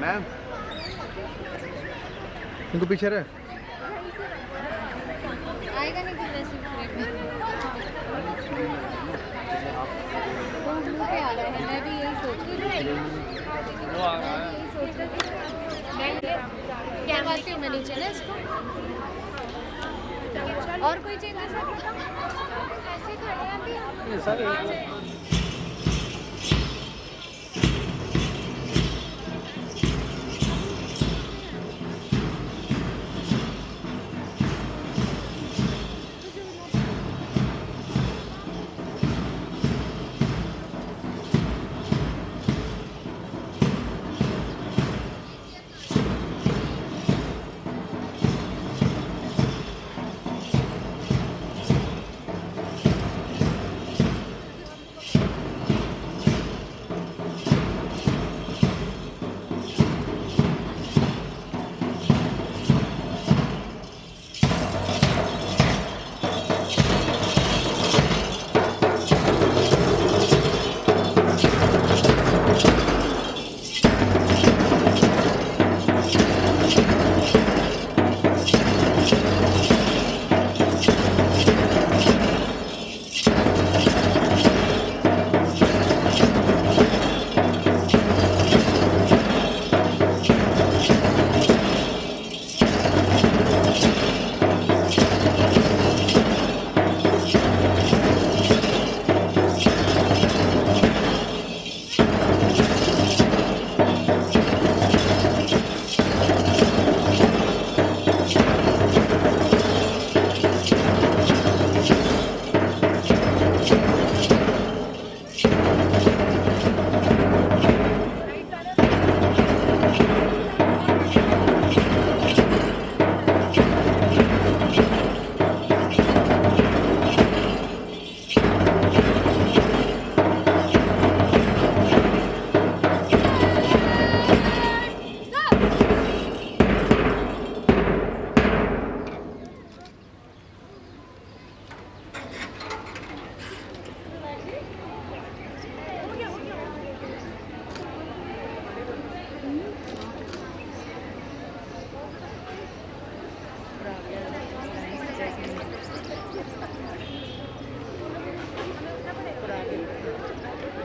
Ma'am इनको पीछे रहे आएगा नहीं कुछ ऐसे वो ब्लू पे आ रहा है। मैं भी यही सोच रही थी। वो आ रहा है। यही सोच रही थी। मैं क्या करती हूँ मैं नीचे ना इसको। और कोई चेंजेस है बताओ। ऐसे खड़े हैं अभी ये sir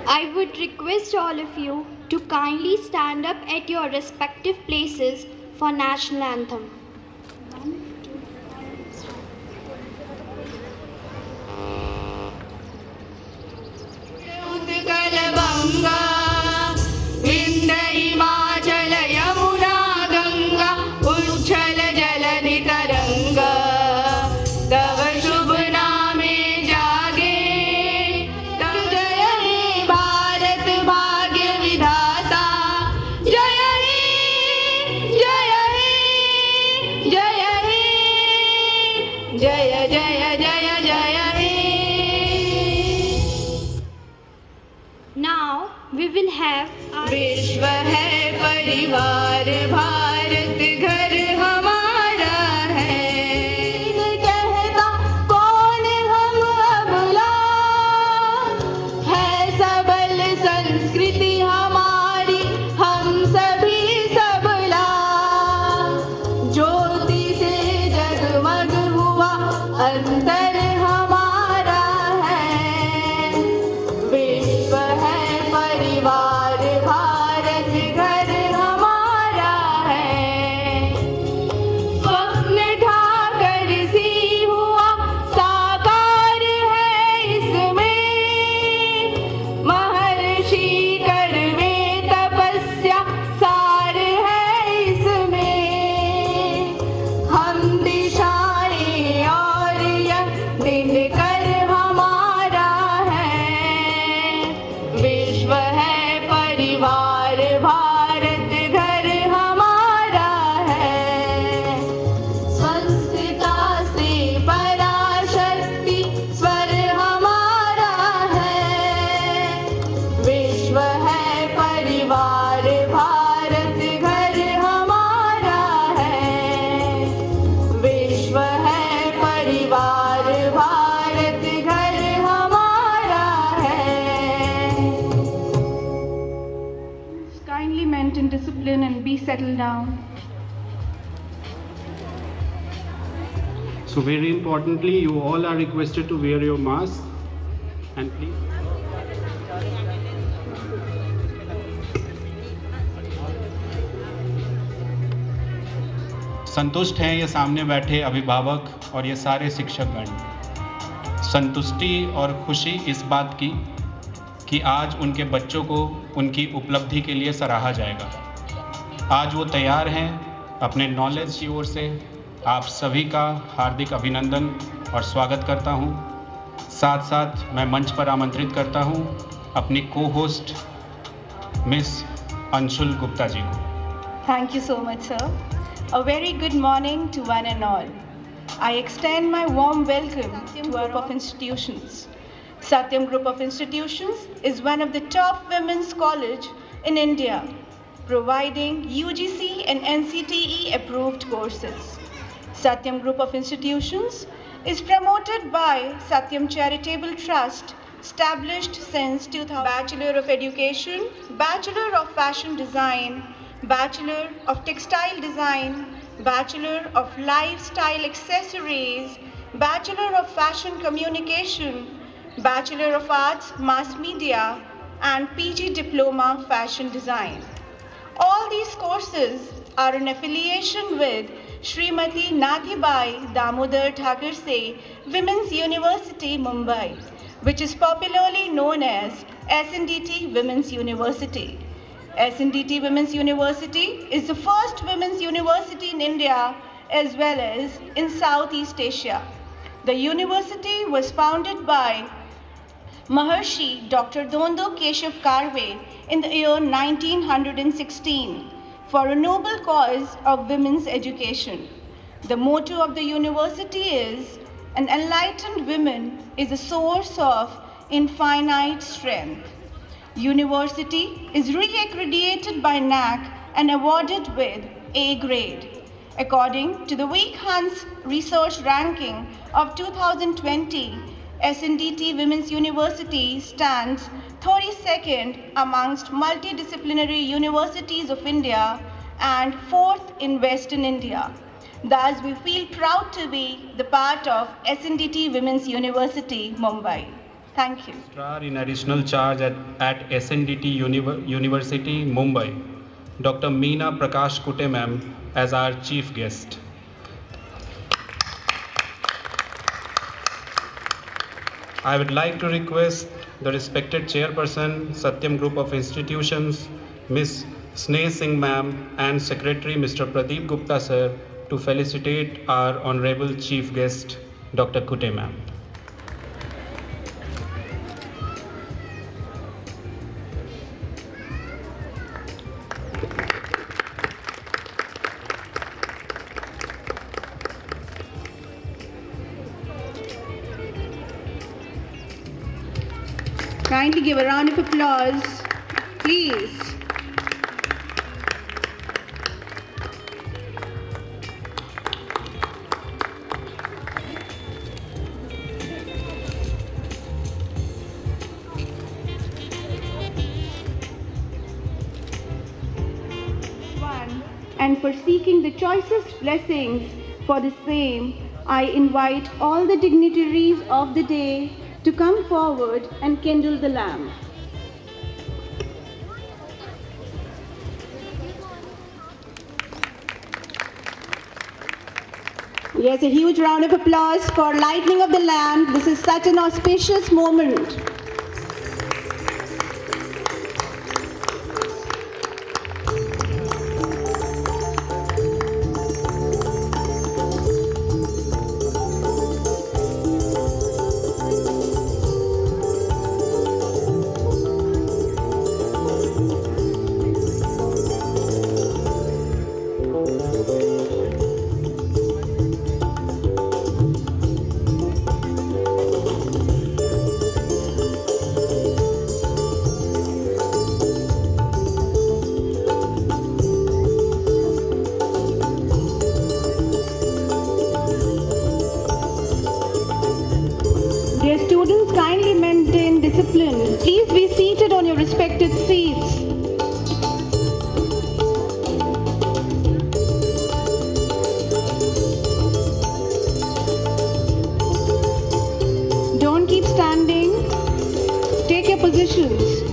I would request all of you to kindly stand up at your respective places for national anthem. Now we will have our विश्व है परिवार भारत घर हमारा है कहता कौन हम अबला है सबल संस्कृति हमारी हम सभी सबला ज्योति से जगमग हुआ अंतर हमारा है विश्व है परिवार भारत घर हमारा है स्वप्न ढाकर सी हुआ साकार है इसमें महर्षि please settle down. So very importantly, you all are requested to wear your mask and please. संतुष्ट हैं ये सामने बैठे अभिभावक और ये सारे शिक्षकगण। संतुष्टि और खुशी इस बात की कि आज उनके बच्चों को उनकी उपलब्धि के लिए सराहा जाएगा। आज वो तैयार हैं अपने नॉलेज की ओर से। आप सभी का हार्दिक अभिनंदन और स्वागत करता हूं। साथ साथ मैं मंच पर आमंत्रित करता हूं अपनी को-होस्ट मिस अंशुल गुप्ता जी को। Thank you so much, sir. A very good morning to one and all. I extend my warm welcome to our group of institutions. Satyam Group of Institutions is one of the top women's college in India, providing UGC and NCTE approved courses. Satyam Group of Institutions is promoted by Satyam Charitable Trust, established since 2000. Bachelor of Education, Bachelor of Fashion Design, Bachelor of Textile Design, Bachelor of Lifestyle Accessories, Bachelor of Fashion Communication, Bachelor of Arts Mass Media, and PG Diploma Fashion Design. All these courses are in affiliation with Srimati Nathibai Damodar Thakurse Women's University, Mumbai, which is popularly known as SNDT Women's University. SNDT Women's University is the first women's university in India as well as in Southeast Asia. The university was founded by Maharshi Dr. Dondo Keshav Karve in the year 1916 for a noble cause of women's education. The motto of the university is, "An enlightened woman is a source of infinite strength." University is re-accredited by NAC and awarded with A grade. According to the Week Hans Research Ranking of 2020, SNDT Women's University stands 32nd amongst multidisciplinary universities of India and 4th in Western India. Thus, we feel proud to be the part of SNDT Women's University, Mumbai. Thank you. Registrar in additional charge at SNDT University, Mumbai, Dr. Meena Prakash Kutte ma'am as our chief guest. I would like to request the respected chairperson, Satyam Group of Institutions, Ms. Sneh Singh ma'am, and Secretary Mr. Pradeep Gupta sir to felicitate our honorable chief guest, Dr. Kutte ma'am. Kindly give a round of applause, please. And for seeking the choicest blessings for the same, I invite all the dignitaries of the day to come forward and kindle the lamp. Yes, a huge round of applause for lighting of the lamp. This is such an auspicious moment. Dear students, kindly maintain discipline. Please be seated on your respected seats. positions.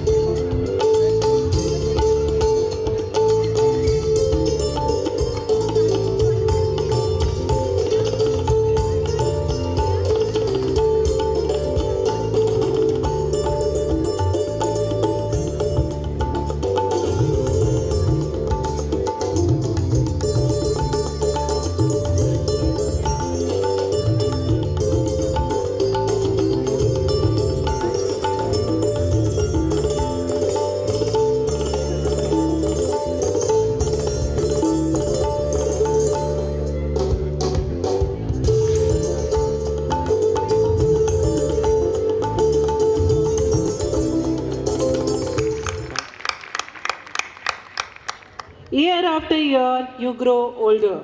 Year after year, you grow older.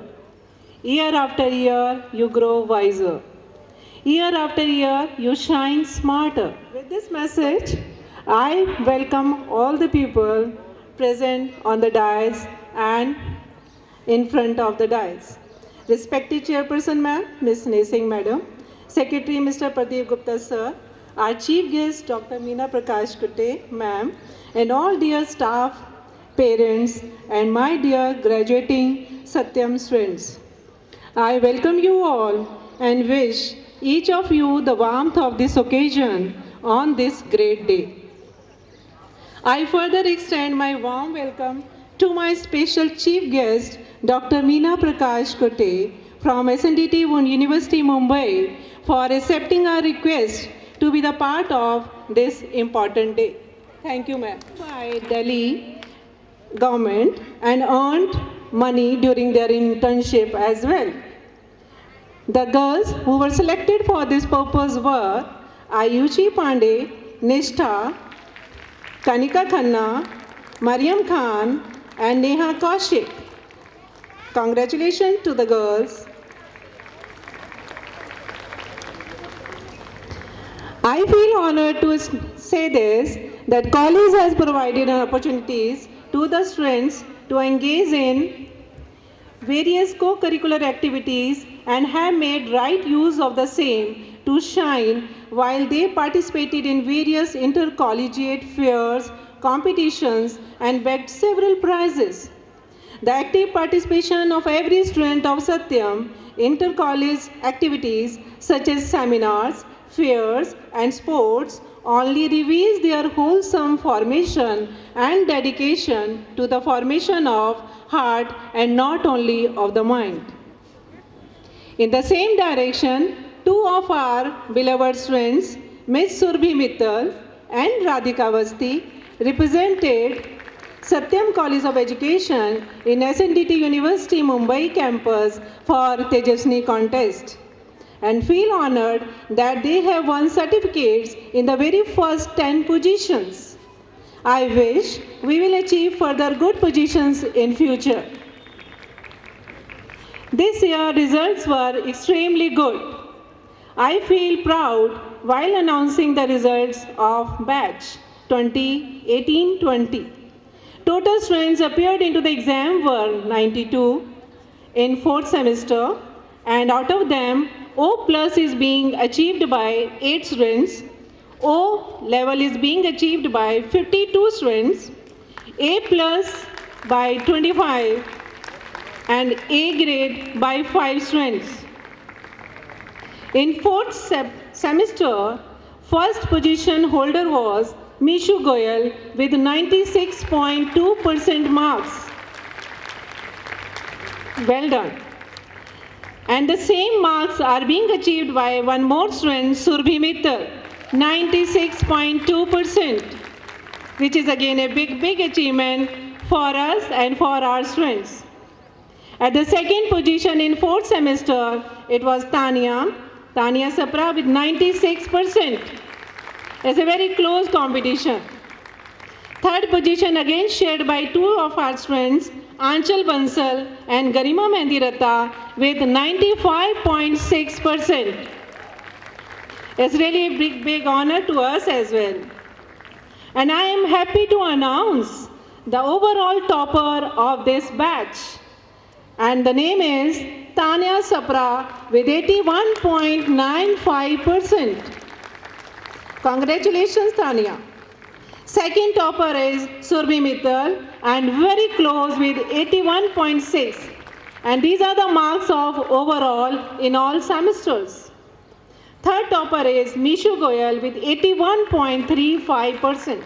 Year after year, you grow wiser. Year after year, you shine smarter. With this message, I welcome all the people present on the dais and in front of the dais. Respected Chairperson Ma'am, Ms. Nesing Madam, Secretary Mr. Pradeep Gupta Sir, our Chief Guest Dr. Meena Prakash Kutte Ma'am, and all dear staff, parents, and my dear graduating Satyam students. I welcome you all and wish each of you the warmth of this occasion on this great day. I further extend my warm welcome to my special chief guest, Dr. Meena Prakash Kutte from SNDT University, Mumbai, for accepting our request to be the part of this important day. Thank you, ma'am. By Delhi government and earned money during their internship as well. The girls who were selected for this purpose were Ayushi Pandey, Nishtha, Kanika Khanna, Mariam Khan, and Neha Kaushik. Congratulations to the girls. I feel honored to say this, that college has provided opportunities to the students to engage in various co-curricular activities and have made right use of the same to shine while they participated in various intercollegiate fairs, competitions, and bagged several prizes. The active participation of every student of Satyam in inter-college activities such as seminars, fairs, and sports only reveals their wholesome formation and dedication to the formation of heart and not only of the mind. In the same direction, two of our beloved students, Ms. Surbhi Mittal and Radhika Avasthi, represented Satyam College of Education in SNDT University Mumbai campus for Tejasni contest, and feel honored that they have won certificates in the very first 10 positions. I wish we will achieve further good positions in future. This year results were extremely good. I feel proud while announcing the results of batch 2018-20. Total students appeared into the exam were 92 in 4th semester, and out of them O plus is being achieved by 8 students, O level is being achieved by 52 students, A plus by 25, and A grade by 5 students. In 4th semester, first position holder was Mishu Goyal with 96.2% marks. Well done. And the same marks are being achieved by one more student, Surbhi Mittal, 96.2%, which is again a big achievement for us and for our students. At the second position in 4th semester, it was Tania Sapra with 96%. It's a very close competition. Third position again shared by two of our students, Anchal Bansal and Garima Mehndiratta with 95.6%. It's really a big honor to us as well. And I am happy to announce the overall topper of this batch. And the name is Tania Sapra with 81.95%. Congratulations, Tania. Second topper is Surbhi Mittal and very close with 81.6. And these are the marks of overall in all semesters. Third topper is Nishu Goyal with 81.35%.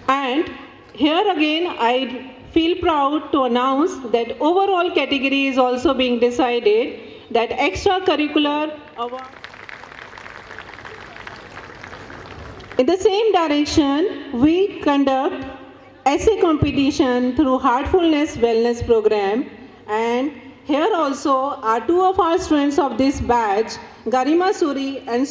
And here again I feel proud to announce that overall category is also being decided, that extracurricular award. In the same direction, we conduct essay competition through Heartfulness Wellness Program, and here also are two of our students of this batch, Garima Suri and